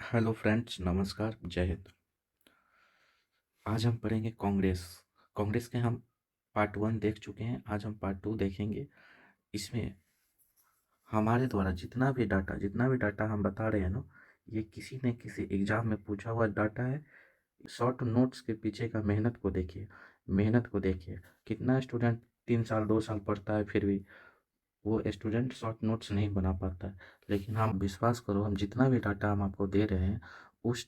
Hello friends, नमस्कार, जय हिंद। आज हम पढ़ेंगे कांग्रेस। कांग्रेस के हम पार्ट वन देख चुके हैं। आज हम पार्ट टू देखेंगे। इसमें हमारे द्वारा जितना भी डाटा हम बता रहे हैं ना, ये किसी न किसी एग्जाम में पूछा हुआ डाटा है। शॉर्ट नोट्स के पीछे का मेहनत को देखिए। कितना स्टूडेंट 3 साल 2 साल पढ़ता है, फिर भी वो स्टूडेंट शॉर्ट नोट्स नहीं बना पाता है। लेकिन हम विश्वास करो, हम जितना भी डाटा हम आपको दे रहे हैं, उस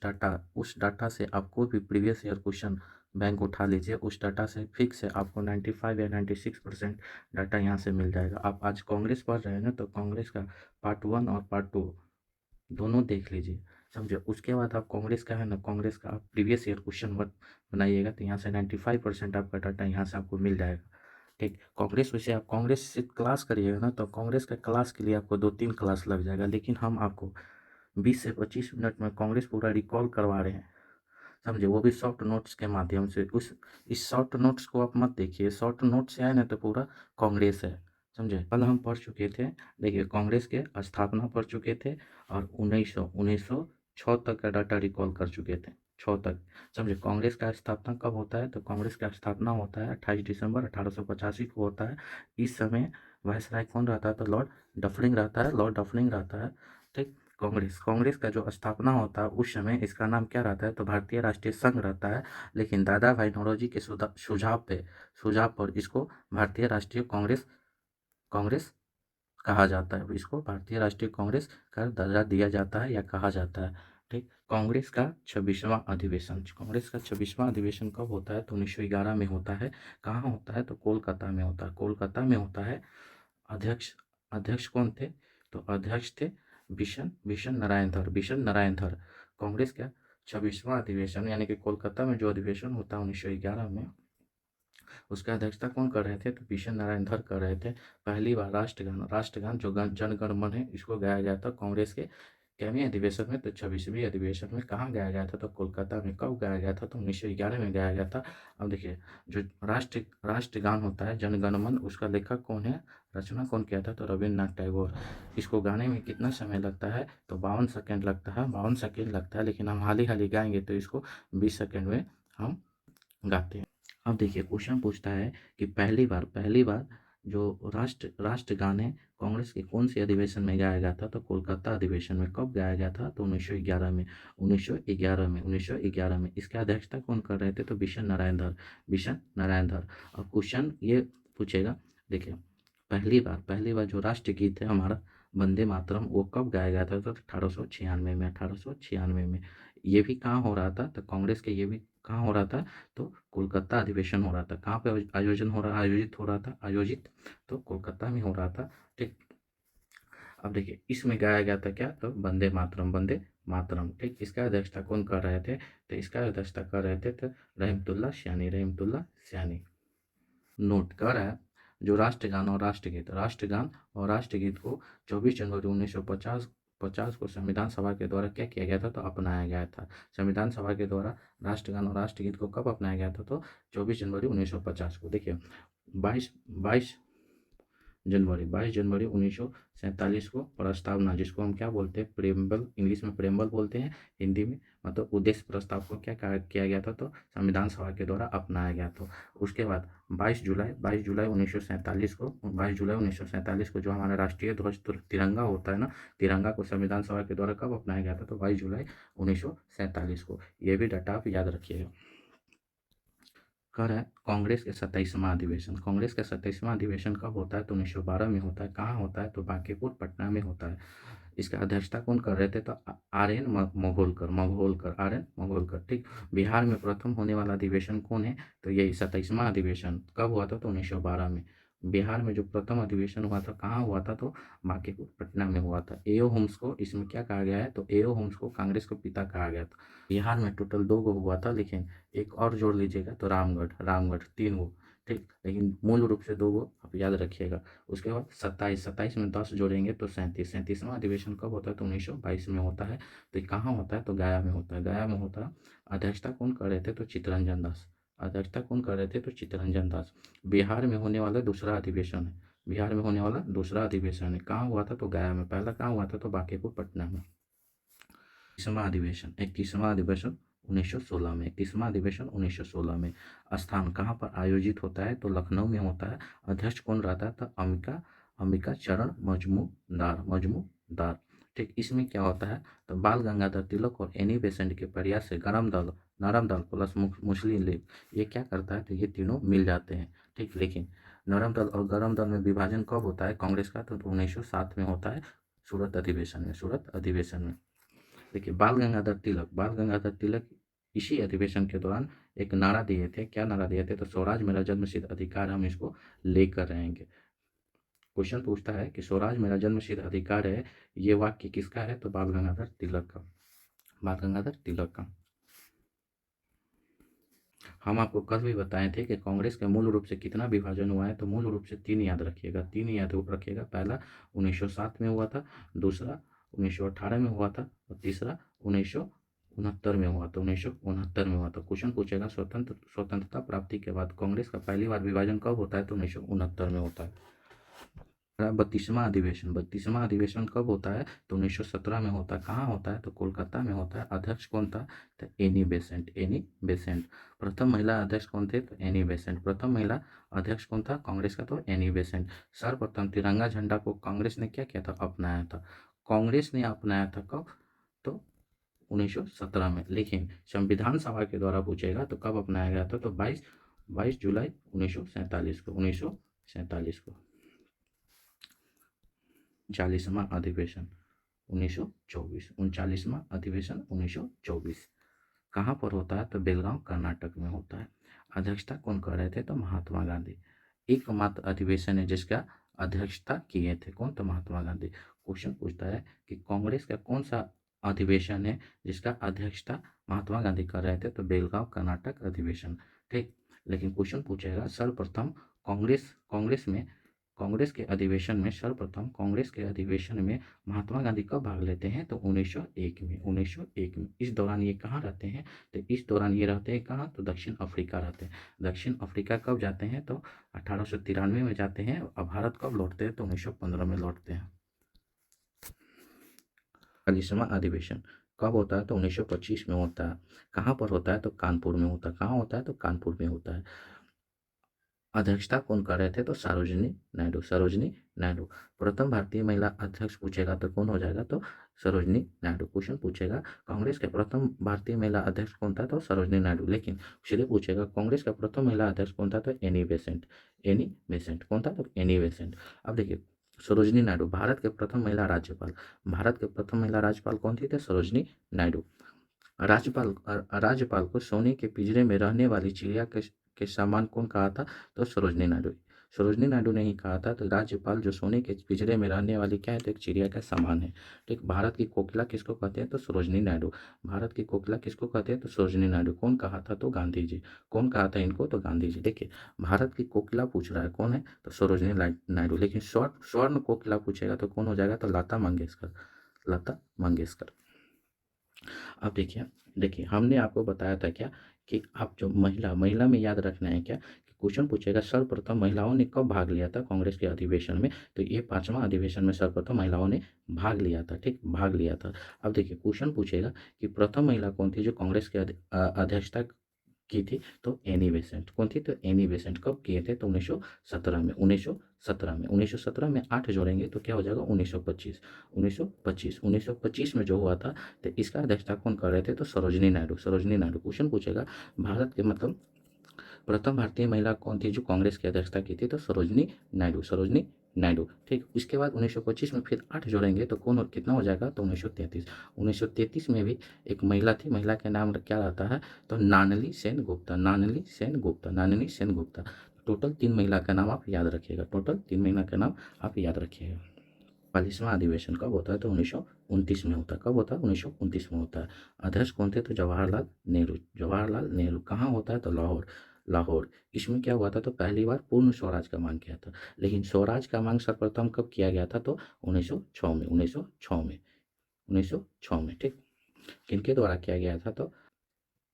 डाटा से आपको भी प्रीवियस ईयर क्वेश्चन बैंक उठा लीजिए। उस डाटा से फिक्स है आपको 95 या 96% डाटा यहाँ से मिल जाएगा। आप आज कांग्रेस पढ़ रहे हैं ना, तो कांग्रेस का पार्ट वन और पार्ट टू दोनों देख लीजिए, समझे। उसके बाद आप कांग्रेस का है ना, कांग्रेस का आप प्रीवियस ईयर क्वेश्चन बनाइएगा, तो यहाँ से 95% आपका डाटा यहाँ से आपको मिल जाएगा। ठीक, कांग्रेस वैसे आप कांग्रेस से क्लास करिएगा ना, तो कांग्रेस का क्लास के लिए आपको 2-3 क्लास लग जाएगा। लेकिन हम आपको 20 से 25 मिनट में कांग्रेस पूरा रिकॉल करवा रहे हैं, समझे, वो भी सॉफ्ट नोट्स के माध्यम से। उस इस सॉफ्ट नोट्स को आप मत देखिए। सॉफ्ट नोट्स से है ना, तो पूरा कांग्रेस है, समझे। कल हम पढ़ चुके थे, देखिए, कांग्रेस के स्थापना पढ़ चुके थे, और 1906 तक का डाटा रिकॉल कर चुके थे, 6 तक, समझे। कांग्रेस का स्थापना कब होता है? तो कांग्रेस का स्थापना होता है 28 दिसंबर 1885 को होता है। इस समय वायसराय कौन रहता है? तो लॉर्ड डफरिंग रहता है, लॉर्ड डफरिंग रहता है। ठीक, कांग्रेस कांग्रेस का जो स्थापना होता है उस समय इसका नाम क्या रहता है? तो भारतीय राष्ट्रीय संघ रहता है। लेकिन दादा भाई नौरोजी के सुझाव पर इसको भारतीय राष्ट्रीय कांग्रेस कांग्रेस कहा जाता है। इसको भारतीय राष्ट्रीय कांग्रेस का दर्जा दिया जाता है या कहा जाता है। ठीक, कांग्रेस का 26वां अधिवेशन कब होता है? तो 1911 में होता है। कहाँ होता है? तो कोलकाता में होता है, कोलकाता में होता है। अध्यक्ष अध्यक्ष कौन थे? तो अध्यक्ष थे बिशन नारायण धर। कांग्रेस का 26वां अधिवेशन, यानी कि कोलकाता में जो अधिवेशन होता है 1911 में, उसका अध्यक्षता कौन कर रहे थे? तो बिशन नारायण धर कर रहे थे। पहली बार राष्ट्रगान जो जन गण मन है, इसको गाया गया था कांग्रेस के कैवें अधिवेशन में? तो 26वीं अधिवेशन में। कहाँ गाया गया था? तो कोलकाता में। कब गाया गया था? तो 1911 में गाया गया था। अब देखिए, जो राष्ट्रगान होता है जन गण मन, उसका लेखक कौन है, रचना कौन किया था? तो रविन्द्रनाथ टैगोर। इसको गाने में कितना समय लगता है? तो 52 सेकेंड लगता है, 52 सेकेंड लगता है। लेकिन हम हाली हाली गाएंगे तो इसको 20 सेकेंड में हम गाते हैं। अब देखिए, क्वेश्चन पूछता है कि पहली बार जो राष्ट्रगान है कांग्रेस के कौन से अधिवेशन में गाया गया था? तो कोलकाता अधिवेशन में। कब गाया गया था? तो 1911 में। इसका अध्यक्षता कौन कर रहे थे? तो बिशन नारायण धर। अब क्वेश्चन ये पूछेगा, देखिए, पहली बार जो राष्ट्रगीत है हमारा वंदे मातरम, वो कब गाया गया था? तो 1896 में। ये भी कहाँ हो रहा था? तो कांग्रेस के ये भी कहाँ हो रहा था? तो कोलकाता अधिवेशन हो रहा था। कहाँ पे आयोजित? तो कोलकाता में हो रहा था। ठीक, अब देखिए, इसमें गाया गया था क्या? तो वंदे मातरम। ठीक, इसका अध्यक्षता कौन कर रहे थे? तो इसका अध्यक्षता कर रहे थे तो रहमतुल्लाह सैनी। नोट कर रहा है, जो राष्ट्रगान और राष्ट्रगीत को 24 जनवरी 1950 को संविधान सभा के द्वारा क्या किया गया था? तो अपनाया गया था। संविधान सभा के द्वारा राष्ट्रगान और राष्ट्रगीत को कब अपनाया गया था? तो 24 जनवरी 1950 को। देखिए, 22 जनवरी 1947 को प्रस्तावना, जिसको हम क्या बोलते हैं? प्रेम्बल, इंग्लिश में प्रेम्बल बोलते हैं, हिंदी में मतलब उद्देश्य प्रस्ताव को क्या किया गया था? तो संविधान सभा के द्वारा अपनाया गया था। उसके बाद 22 जुलाई 1947 को जो हमारा राष्ट्रीय ध्वज तिरंगा होता है ना, तिरंगा को संविधान सभा के द्वारा कब अपनाया गया था? तो 22 जुलाई 1947 को। ये भी डाटा आप याद रखिएगा। कर है कांग्रेस का 27वां अधिवेशन कब होता है? तो 1912 में होता है। कहाँ होता है? तो बांकीपुर पटना में होता है। इसका अध्यक्षता कौन कर रहे थे? तो आर एन मोगोलकर। ठीक, बिहार में प्रथम होने वाला अधिवेशन कौन है? तो यही 27वां अधिवेशन कब हुआ था? तो 1912 में। बिहार में जो प्रथम अधिवेशन हुआ था, कहाँ हुआ था? तो बांकीपुर पटना में हुआ था। एओ होम्स को इसमें क्या कहा गया है? तो एओ होम्स को कांग्रेस को पिता कहा गया था। बिहार में टोटल 2 गो हुआ था, लेकिन एक और जोड़ लीजिएगा तो रामगढ़ 3 गो। ठीक, लेकिन मूल रूप से 2 गो आप याद रखिएगा। उसके बाद 27 में 10 जोड़ेंगे तो 37वां अधिवेशन कब होता है? तो 1922 में होता है। तो ये कहाँ होता है? तो गया में होता है। गया में होता है। अध्यक्षता कौन कर रहे थे? तो चित्तरंजन दास। बिहार में होने वाला दूसरा अधिवेशन है। कहाँ हुआ था? तो गया में। पहला कहाँ हुआ था? तो बांकीपुर पटना में। अधिवेशन 31वां अधिवेशन 1916 में 31वां अधिवेशन 1916 में। स्थान कहाँ पर आयोजित होता है? तो लखनऊ में होता है। अध्यक्ष कौन रहता है? तो अंबिका अंबिका चरण मजमूदार। ठीक, इसमें क्या होता है? तो बाल गंगाधर तिलक और एनी बेसेंट के प्रयास से नरम दल प्लस मुस्लिम लीग ये क्या करता है? तो ये तीनों मिल जाते हैं। ठीक, लेकिन नरम दल और गरम दल में विभाजन कब होता है कांग्रेस का? तो 1907 में होता है, सूरत अधिवेशन में। देखिए, बाल गंगाधर तिलक इसी अधिवेशन के दौरान एक नारा दिए थे। क्या नारा दिए थे? तो स्वराज मेरा जन्मसिद्ध अधिकार, हम इसको लेकर रहेंगे। क्वेश्चन पूछता है कि स्वराज मेरा जन्मसिद्ध अधिकार है, ये वाक्य किसका है? तो बाल गंगाधर तिलक का। हम आपको कल भी बताए थे कि कांग्रेस के मूल रूप से कितना विभाजन हुआ है? तो मूल रूप से 3 याद रखिएगा, 3 याद रखिएगा। पहला 1907 में हुआ था, दूसरा 1918 में हुआ था और तीसरा 1969 में हुआ था। 1969 में हुआ था। क्वेश्चन पूछेगा स्वतंत्रता प्राप्ति के बाद कांग्रेस का पहली बार विभाजन कब होता है? तो 1969 में होता है। 32वां अधिवेशन कब होता है? तो 1917 में होता है। कहाँ होता है? तो कोलकाता में होता है। अध्यक्ष कौन था? तो एनी बेसेंट। प्रथम महिला अध्यक्ष कौन थे? तो एनी बेसेंट। प्रथम महिला अध्यक्ष कौन था कांग्रेस का? तो एनी बेसेंट। सर्वप्रथम तिरंगा झंडा को कांग्रेस ने क्या किया था? अपनाया था। कांग्रेस ने अपनाया था कब? तो 1917 में। लेकिन संविधान सभा के द्वारा पूछेगा तो कब अपनाया गया था? तो 22 जुलाई 1947 को। 39वां अधिवेशन 1924। 39वां अधिवेशन 1924 कहाँ पर होता है? तो बेलगांव कर्नाटक में होता है। अध्यक्षता कौन कर रहे थे? तो महात्मा गांधी। एकमात्र अधिवेशन है जिसका अध्यक्षता किए थे कौन? तो महात्मा गांधी। क्वेश्चन पूछता है कि कांग्रेस का कौन सा अधिवेशन है जिसका अध्यक्षता महात्मा गांधी कर रहे थे? तो बेलगांव कर्नाटक अधिवेशन। ठीक, लेकिन क्वेश्चन पूछेगा सर्वप्रथम कांग्रेस के अधिवेशन में महात्मा गांधी कब भाग लेते हैं? तो 1901 में। इस दौरान ये कहाँ रहते हैं? तो इस दौरान ये रहते हैं कहाँ? तो दक्षिण अफ्रीका रहते हैं। दक्षिण अफ्रीका कब जाते हैं? तो 1893 में जाते हैं। और भारत कब लौटते हैं? तो 1915 में लौटते हैं। 40वां अधिवेशन कब होता है? तो 1925 में होता है। कहाँ पर होता है? तो कानपुर में होता है। कहाँ होता है? तो कानपुर में होता है। अध्यक्षता कौन कर रहे थे? तो सरोजिनी नायडू। प्रथम भारतीय महिला अध्यक्ष पूछेगा तो कौन हो जाएगा? तो सरोजिनी नायडू। क्वेश्चन पूछेगा कांग्रेस के प्रथम भारतीय महिला अध्यक्ष कौन था? तो सरोजिनी नायडू। लेकिन इसलिए पूछेगा कांग्रेस का प्रथम महिला अध्यक्ष कौन था? तो एनी बेसेंट कौन था? तो एनी बेसेंट। अब देखिए, सरोजिनी नायडू भारत के प्रथम महिला राज्यपाल कौन थी? तो सरोजिनी नायडू। राज्यपाल को सोने के पिंजरे में रहने वाली चिड़िया के समान कौन कहा था? तो सरोजनी नायडू ने ही कहा था। तो राज्यपाल जो सोने के पिंजरे में रहने वाली क्या है? तो एक चिड़िया का समान है। ठीक, भारत की कोकिला किसको कहते हैं? तो सरोजनी नायडू। भारत की कोकिला किसको कहते हैं? तो सरोजनी नायडू। कौन कहा था? तो गांधी जी। कौन कहा था इनको? तो गांधी जी। देखिए, भारत की कोकिला पूछ रहा है कौन है? तो सरोजनी नायडू। लेकिन स्वर्ण कोकिला पूछेगा तो कौन हो जाएगा? तो लता मंगेशकर। अब देखिए हमने आपको बताया था क्या कि आप जो महिला में याद रखना है क्या कि क्वेश्चन पूछेगा सर्वप्रथम महिलाओं ने कब भाग लिया था कांग्रेस के अधिवेशन में? तो ये 5वां अधिवेशन में सर्वप्रथम महिलाओं ने भाग लिया था। ठीक, भाग लिया था। अब देखिए, क्वेश्चन पूछेगा कि प्रथम महिला कौन थी जो कांग्रेस के अध्यक्षता की थी? तो एनी बेसेंट। कौन थी? तो एनी बेसेंट। कब किए थे? तो 1917 में 8 जोड़ेंगे तो क्या हो जाएगा? 1925 में जो हुआ था तो इसका अध्यक्षता कौन कर रहे थे? तो सरोजनी नायडू। क्वेश्चन पूछेगा भारत के मतलब प्रथम भारतीय महिला कौन थी जो कांग्रेस की अध्यक्षता की थी? तो सरोजनी नायडू। ठीक, उसके बाद 1925 में फिर 8 जोड़ेंगे तो कितना हो जाएगा? तो 1933 में भी एक महिला थी। महिला का नाम क्या रहता है? तो नानली सेन गुप्ता। टोटल 3 महिला का नाम आप याद रखिएगा। 42वां अधिवेशन कब होता है? तो 1929 में होता है। कब होता है? 1929 में होता है। अध्यक्ष कौन थे? तो जवाहरलाल नेहरू। कहाँ होता है? तो लाहौर। इसमें क्या हुआ था? तो पहली बार पूर्ण स्वराज का मांग किया था। लेकिन स्वराज का मांग सर्वप्रथम कब किया गया था? तो 1906 में। ठीक, किनके द्वारा किया गया था? तो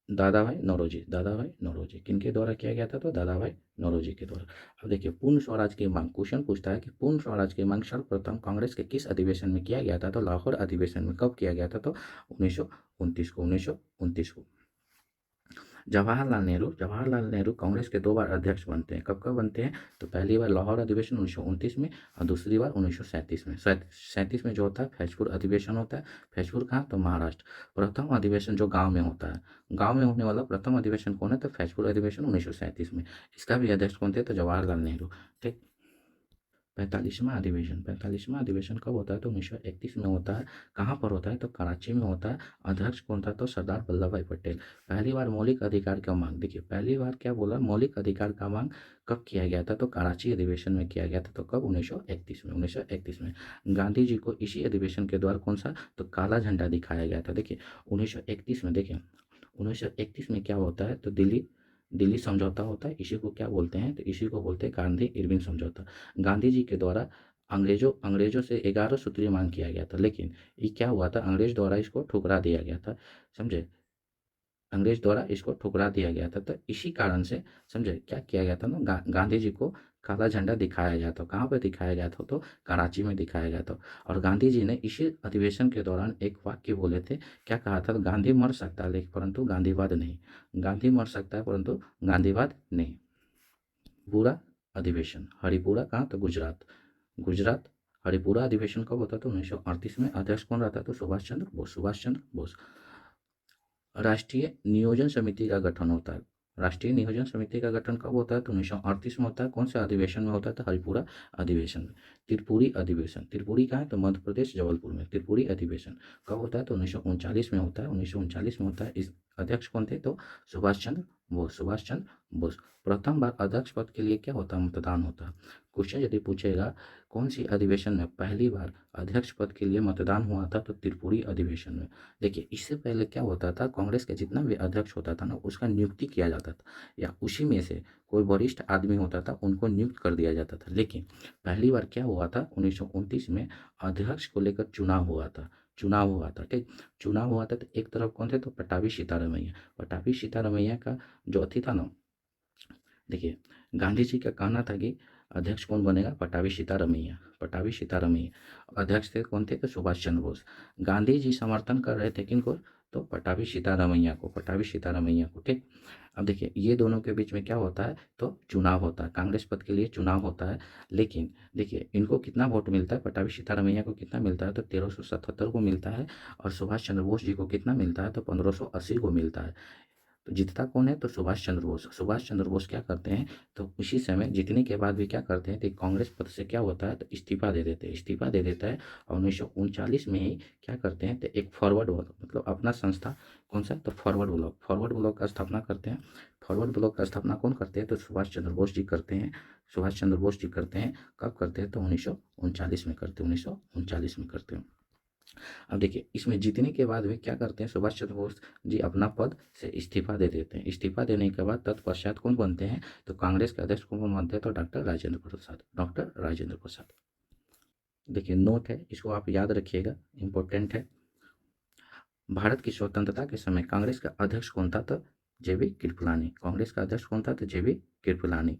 दादा भाई नौरोजी किनके द्वारा किया गया था? तो दादा भाई नौरोजी के द्वारा। अब देखिए पूर्ण स्वराज की मांग, क्वेश्चन पूछता है कि पूर्ण स्वराज की मांग सर्वप्रथम कांग्रेस के किस अधिवेशन में किया गया था? तो लाहौर अधिवेशन में। कब किया गया था? तो 1929 को, 1929 को। जवाहरलाल नेहरू कांग्रेस के 2 बार अध्यक्ष बनते हैं। कब कब बनते हैं? तो पहली बार लाहौर अधिवेशन 1929 में और दूसरी बार 1937 में। 37 में जो होता है फैजपुर अधिवेशन होता है। फैजपुर कहाँ? तो महाराष्ट्र। प्रथम अधिवेशन जो गांव में होता है, गांव में होने वाला प्रथम अधिवेशन कौन है? तो फैजपुर अधिवेशन 1937 में। इसका भी अध्यक्ष कौन थे? तो जवाहरलाल नेहरू। ठीक। 45वां अधिवेशन कब होता है? तो 1931 में होता है। कहाँ पर होता है? तो कराची में होता है। अध्यक्ष कौन था? तो सरदार वल्लभ भाई पटेल। पहली बार मौलिक अधिकार का मांग, देखिए पहली बार क्या बोला, मौलिक अधिकार का मांग कब किया गया था? तो कराची अधिवेशन में किया गया था। तो कब? 1931 में। 1931 में गांधी जी को इसी अधिवेशन के द्वारा कौन सा? तो काला झंडा दिखाया गया था। देखिए 1931 में, देखिए 1931 में क्या होता है? तो दिल्ली दिल्ली समझौता होता है। इसी को क्या बोलते हैं? तो इसी को बोलते हैं गांधी इरविन समझौता। गांधी जी के द्वारा अंग्रेजों से 11 सूत्रीय मांग किया गया था, लेकिन ये क्या हुआ था? अंग्रेज द्वारा इसको ठुकरा दिया गया था। समझे? अंग्रेज द्वारा इसको ठुकरा दिया गया था। तो इसी कारण से समझे क्या किया गया था ना, गांधी जी को काला झंडा दिखाया गया था। कहाँ पर दिखाया गया था? तो कराची में दिखाया गया था। और गांधी जी ने इसी अधिवेशन के दौरान एक वाक्य बोले थे। क्या कहा था? गांधी मर सकता है लेकिन परंतु गांधीवाद नहीं। गांधी मर सकता है परंतु गांधीवाद नहीं। पूरा अधिवेशन हरिपुरा, कहाँ? तो गुजरात। गुजरात। हरिपुरा अधिवेशन कब होता था? 1938 में। अध्यक्ष कौन रहता? तो सुभाष चंद्र बोस। सुभाष चंद्र बोस। राष्ट्रीय नियोजन समिति का गठन होता है। राष्ट्रीय नियोजन समिति का गठन कब होता है? तो 1938 में होता है। कौन से अधिवेशन में होता है? तो हरिपुरा अधिवेशन में। त्रिपुरी अधिवेशन, त्रिपुरी कहाँ है? तो मध्य प्रदेश जबलपुर में। त्रिपुरी अधिवेशन कब होता है? तो 1939 में होता है। 1939 में होता है। इस अध्यक्ष कौन थे? तो सुभाष चंद्र बोस। सुभाष चंद्र बोस। प्रथम बार अध्यक्ष पद के लिए क्या होता है? मतदान होता है। क्वेश्चन यदि पूछेगा कौन सी अधिवेशन में पहली बार अध्यक्ष पद के लिए मतदान हुआ था? तो त्रिपुरी अधिवेशन में। देखिए इससे पहले क्या होता था, कांग्रेस का जितना भी अध्यक्ष होता था ना उसका नियुक्ति किया जाता था, या उसी में से कोई वरिष्ठ आदमी होता था उनको नियुक्त कर दिया जाता था। लेकिन पहली बार क्या हुआ था? 1929 में अध्यक्ष को लेकर चुनाव हुआ था। चुनाव हुआ था। ठीक। चुनाव हुआ था तो एक तरफ कौन थे? तो पट्टाभी सीतारमैया। पट्टाभी सीतारमैया का जो अथी था ना, देखिए गांधी जी का कहना था कि अध्यक्ष कौन बनेगा? पट्टाभी सीतारमैया। पट्टाभी सीतारमैया। अध्यक्ष थे कौन थे? तो सुभाष चंद्र बोस। गांधी जी समर्थन कर रहे थे किनको? तो पट्टाभी सीतारमैया को। पट्टाभी सीतारमैया को। ठीक। अब देखिए ये दोनों के बीच में क्या होता है? तो चुनाव होता है, कांग्रेस पद के लिए चुनाव होता है। लेकिन देखिए इनको कितना वोट मिलता है? पट्टाभी सीतारमैया को कितना मिलता है? तो 1377 को मिलता है। और सुभाष चंद्र बोस जी को कितना मिलता है? तो 1580 को मिलता है। तो जीतता कौन है? तो सुभाष चंद्र बोस। सुभाष चंद्र बोस क्या करते हैं? तो उसी समय जीतने के बाद भी क्या करते हैं? तो कांग्रेस पद से क्या होता है? तो इस्तीफा दे देते हैं। इस्तीफा दे देता है। और 1939 में ही क्या करते हैं? तो एक फॉरवर्ड ब्लॉक, मतलब अपना संस्था कौन सा? तो फॉरवर्ड ब्लॉक। फॉरवर्ड ब्लॉक का स्थापना करते हैं। फॉरवर्ड ब्लॉक का स्थापना कौन करते हैं? तो सुभाष चंद्र बोस जी करते हैं। सुभाष चंद्र बोस जी करते हैं। कब करते हैं? तो 1939 में करते हैं। 1939 में करते हैं। अब देखिए इसमें जीतने के बाद भी क्या करते हैं? सुभाष चंद्र बोस जी अपना पद से इस्तीफा दे देते हैं। इस्तीफा देने के बाद तत्पश्चात कौन बनते हैं? तो कांग्रेस के अध्यक्ष कौन बनते हैं? तो डॉक्टर राजेंद्र प्रसाद। डॉक्टर राजेंद्र प्रसाद। देखिए नोट है, इसको आप याद रखिएगा, इंपॉर्टेंट है। भारत की स्वतंत्रता के समय कांग्रेस का अध्यक्ष कौन था? तो जेबी कृपलानी। कांग्रेस का अध्यक्ष कौन था? तो जेबी कृपलानी।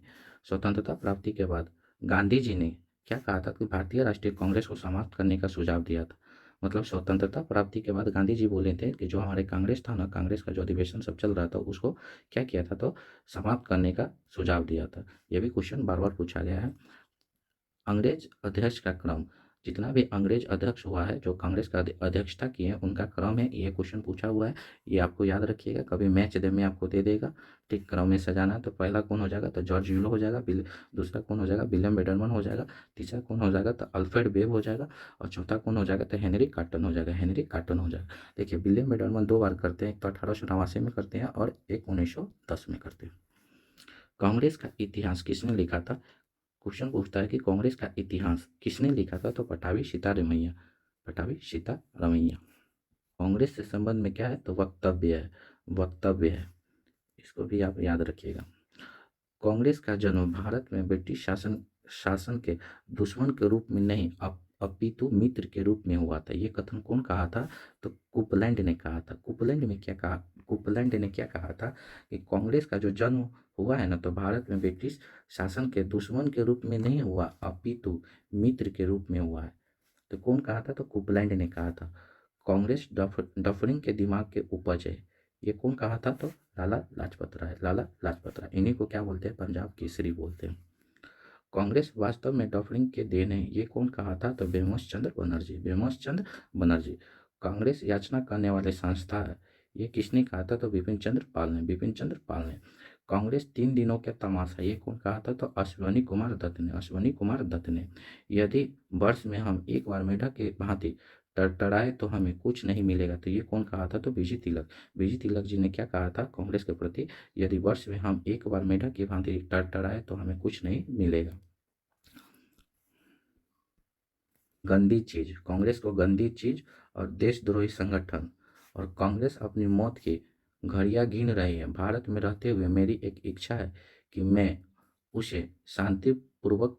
स्वतंत्रता प्राप्ति के बाद गांधी जी ने क्या कहा था? कि भारतीय राष्ट्रीय कांग्रेस को समाप्त करने का सुझाव दिया था। मतलब स्वतंत्रता प्राप्ति के बाद गांधी जी बोले थे कि जो हमारे कांग्रेस था ना, कांग्रेस का जो अधिवेशन सब चल रहा था उसको क्या किया था? तो समाप्त करने का सुझाव दिया था। यह भी क्वेश्चन बार बार पूछा गया है। अंग्रेज अध्यक्ष का क्रम, जितना भी अंग्रेज अध्यक्ष हुआ है जो कांग्रेस का अध्यक्षता किए हैं उनका क्रम है, ये क्वेश्चन पूछा हुआ है। ये आपको याद रखिएगा, कभी मैच दे में आपको दे देगा। ठीक, क्रम में सजाना है। तो पहला कौन हो जाएगा? तो जॉर्ज यूलो हो जाएगा। दूसरा कौन हो जाएगा? विलियम बेडरमन हो जाएगा। तीसरा कौन हो जाएगा? तो अल्फ्रेड वेब हो जाएगा। और चौथा कौन हो जाएगा? तो हेनरी कॉटन हो जाएगा। हेनरी कॉटन हो जाएगा। देखिए विलियम बेडरमन 2 बार करते हैं, एक तो 1889 में करते हैं और एक 1910 में करते हैं। कांग्रेस का इतिहास किसने लिखा था? क्वेश्चन पूछता है कि कांग्रेस का इतिहास किसने लिखा था? तो पट्टाभी सीतारमैया। पट्टाभी सीतारमैया। कांग्रेस से संबंध में क्या है? तो वक्तव्य है। वक्तव्य है, इसको भी आप याद रखिएगा। कांग्रेस का जन्म भारत में ब्रिटिश शासन शासन के दुश्मन के रूप में नहीं, अपितु मित्र के रूप में हुआ था। ये कथन कौन कहा था? तो कुपलैंड ने कहा था। कुपलैंड में क्या कहा? कुपलैंड ने क्या कहा था कि कांग्रेस का जो जन्म हुआ है ना, तो भारत में ब्रिटिश शासन के दुश्मन के रूप में नहीं हुआ, अपितु मित्र के रूप में हुआ है। तो कौन कहा था? तो कुपलैंड ने कहा था। कांग्रेस डफरिंग के दिमाग के उपज है। ये कौन कहा था? तो लाला लाजपत राय। लाला लाजपत राय, इन्हीं को क्या बोलते हैं? पंजाब केसरी बोलते हैं। कांग्रेस वास्तव में डफरिंग के देन है। ये कौन कहा था? तो बेमस चंद्र बनर्जी। बेमस चंद्र बनर्जी। कांग्रेस याचना करने वाले संस्था है। ये किसने कहा था? तो बिपिन चंद्र पाल ने। बिपिन चंद्र पाल ने। कांग्रेस 3 दिनों का तमाशा। ये कौन कहा था? तो अश्वनी कुमार दत्त ने। अश्वनी कुमार दत्त ने। यदि वर्ष में हम एक बार मेढक के भांति टड़टड़ाए तो हमें कुछ नहीं मिलेगा। तो ये कौन कहा था? तो बीजी तिलक। बीजी तिलक जी ने क्या कहा था कांग्रेस के प्रति? यदि वर्ष में हम एक बार मेढक की भांति टड़टड़ाए तो हमें कुछ नहीं मिलेगा। गंदी चीज, कांग्रेस को गंदी चीज और देशद्रोही संगठन। और कांग्रेस अपनी मौत की घड़ियां गिन रही है। भारत में रहते हुए मेरी एक इच्छा है कि मैं उसे शांतिपूर्वक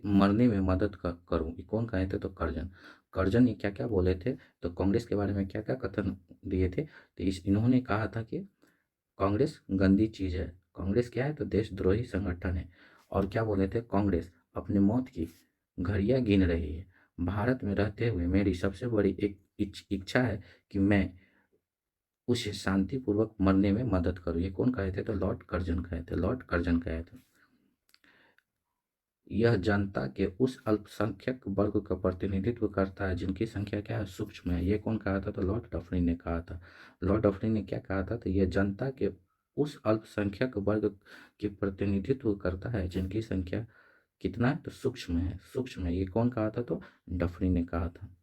मरने में मदद करूं। ये कौन कहे थे? तो कर्जन। कर्जन ये क्या क्या बोले थे? तो कांग्रेस के बारे में क्या क्या कथन दिए थे? तो इन्होंने कहा था कि कांग्रेस गंदी चीज है। कांग्रेस क्या है? तो देशद्रोही संगठन है। और क्या बोले थे? कांग्रेस अपनी मौत की घड़ियां गिन रही है। भारत में रहते हुए मेरी सबसे बड़ी एक इच्छा है कि मैं उसे शांतिपूर्वक मरने में मदद करूं। ये कौन कहे थे? तो लॉर्ड कर्जन कहे थे। लॉर्ड कर्जन कहे थे। यह जनता के उस अल्पसंख्यक वर्ग का प्रतिनिधित्व करता है जिनकी संख्या क्या है? सूक्ष्म है। ये कौन कहा था? तो लॉर्ड डफरिन ने कहा था। लॉर्ड डफरिन ने क्या कहा था? तो यह जनता के उस अल्पसंख्यक वर्ग के प्रतिनिधित्व करता है जिनकी संख्या कितना है? तो सूक्ष्म है। सूक्ष्म है। ये कौन कहा था? तो डफरिन ने कहा था।